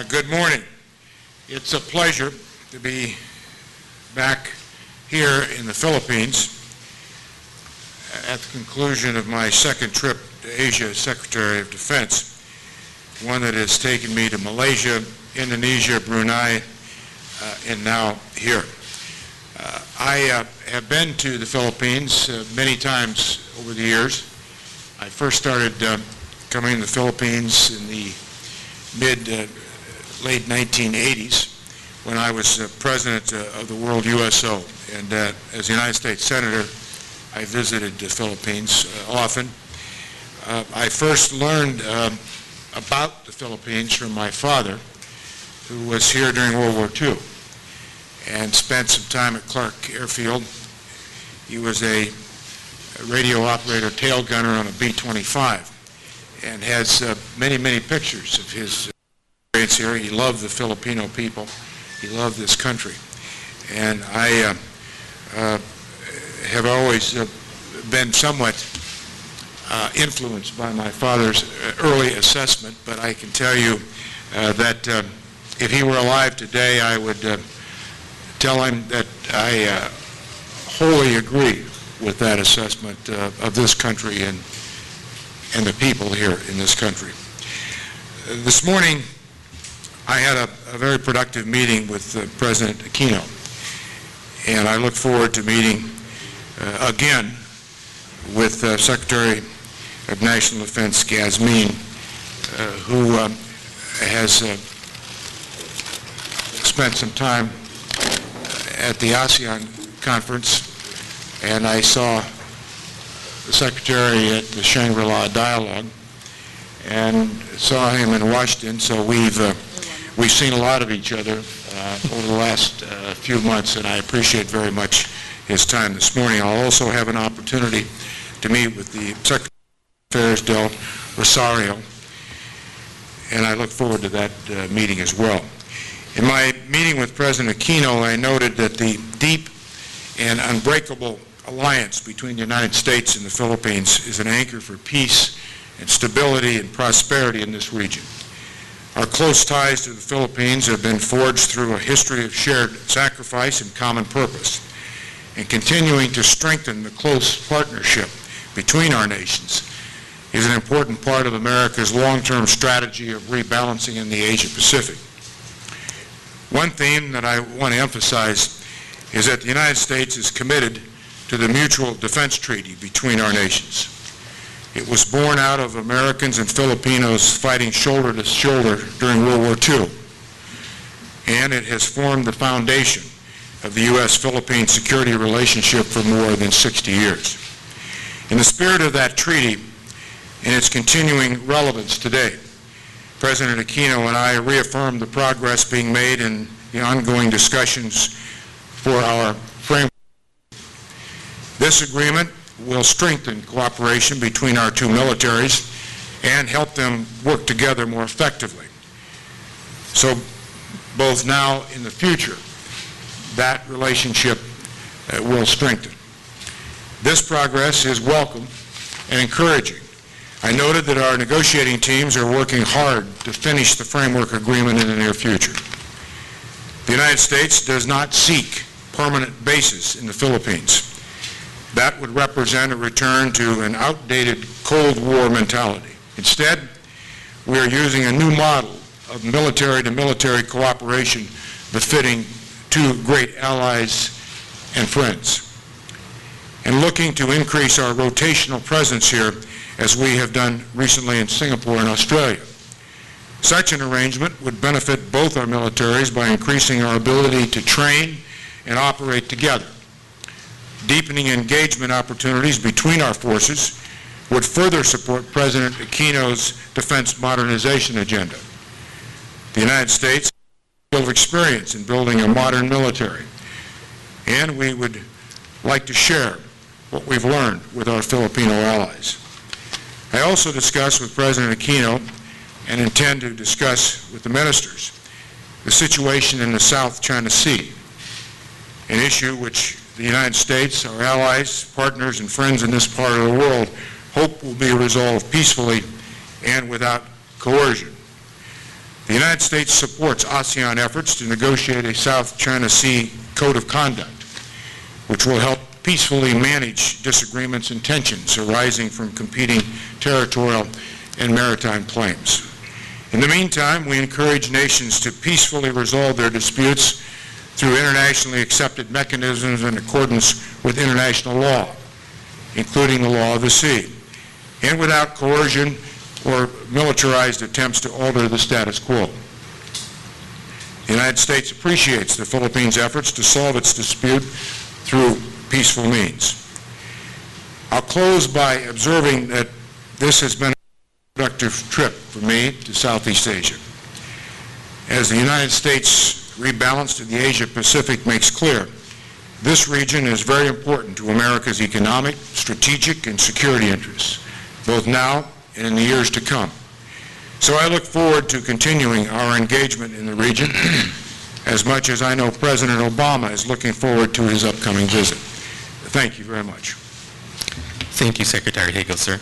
Good morning. It's a pleasure to be back here in the Philippines at the conclusion of my second trip to Asia as Secretary of Defense, one that has taken me to Malaysia, Indonesia, Brunei, and now here. I have been to the Philippines many times over the years. I first started coming to the Philippines in the late 1980s when I was president of the World USO, and as a United States Senator I visited the Philippines often. I first learned about the Philippines from my father, who was here during World War II and spent some time at Clark Airfield. He was a radio operator tail gunner on a B-25 and has many pictures of his experience here. He loved the Filipino people. He loved this country. And I have always been somewhat influenced by my father's early assessment, but I can tell you that if he were alive today, I would tell him that I wholly agree with that assessment of this country and the people here in this country. This morning, I had a very productive meeting with President Aquino, and I look forward to meeting again with Secretary of National Defense Gazmin, who has spent some time at the ASEAN conference, and I saw the Secretary at the Shangri-La Dialogue and saw him in Washington, so we've seen a lot of each other over the last few months, and I appreciate very much his time this morning. I'll also have an opportunity to meet with the Secretary of Affairs del Rosario, and I look forward to that meeting as well. In my meeting with President Aquino, I noted that the deep and unbreakable alliance between the United States and the Philippines is an anchor for peace and stability and prosperity in this region. Our close ties to the Philippines have been forged through a history of shared sacrifice and common purpose, and continuing to strengthen the close partnership between our nations is an important part of America's long-term strategy of rebalancing in the Asia-Pacific. One theme that I want to emphasize is that the United States is committed to the Mutual Defense Treaty between our nations. It was born out of Americans and Filipinos fighting shoulder to shoulder during World War II, and it has formed the foundation of the U.S.-Philippine security relationship for more than 60 years. In the spirit of that treaty and its continuing relevance today, President Aquino and I reaffirmed the progress being made in the ongoing discussions for our framework. This agreement will strengthen cooperation between our two militaries and help them work together more effectively. So both now and in the future, that relationship will strengthen. This progress is welcome and encouraging. I noted that our negotiating teams are working hard to finish the framework agreement in the near future. The United States does not seek permanent bases in the Philippines. That would represent a return to an outdated Cold War mentality. Instead, we are using a new model of military-to-military cooperation befitting two great allies and friends, and looking to increase our rotational presence here as we have done recently in Singapore and Australia. Such an arrangement would benefit both our militaries by increasing our ability to train and operate together. Deepening engagement opportunities between our forces would further support President Aquino's defense modernization agenda. The United States has a deal of experience in building a modern military, and we would like to share what we've learned with our Filipino allies. I also discussed with President Aquino and intend to discuss with the ministers the situation in the South China Sea, an issue which the United States, our allies, partners, and friends in this part of the world hope will be resolved peacefully and without coercion. The United States supports ASEAN efforts to negotiate a South China Sea Code of Conduct, which will help peacefully manage disagreements and tensions arising from competing territorial and maritime claims. In the meantime, we encourage nations to peacefully resolve their disputes through internationally accepted mechanisms in accordance with international law, including the law of the sea, and without coercion or militarized attempts to alter the status quo. The United States appreciates the Philippines' efforts to solve its dispute through peaceful means. I'll close by observing that this has been a productive trip for me to Southeast Asia. As the United States rebalance to the Asia-Pacific makes clear, this region is very important to America's economic, strategic, and security interests, both now and in the years to come. So I look forward to continuing our engagement in the region as much as I know President Obama is looking forward to his upcoming visit. Thank you very much. Thank you, Secretary Hagel, sir.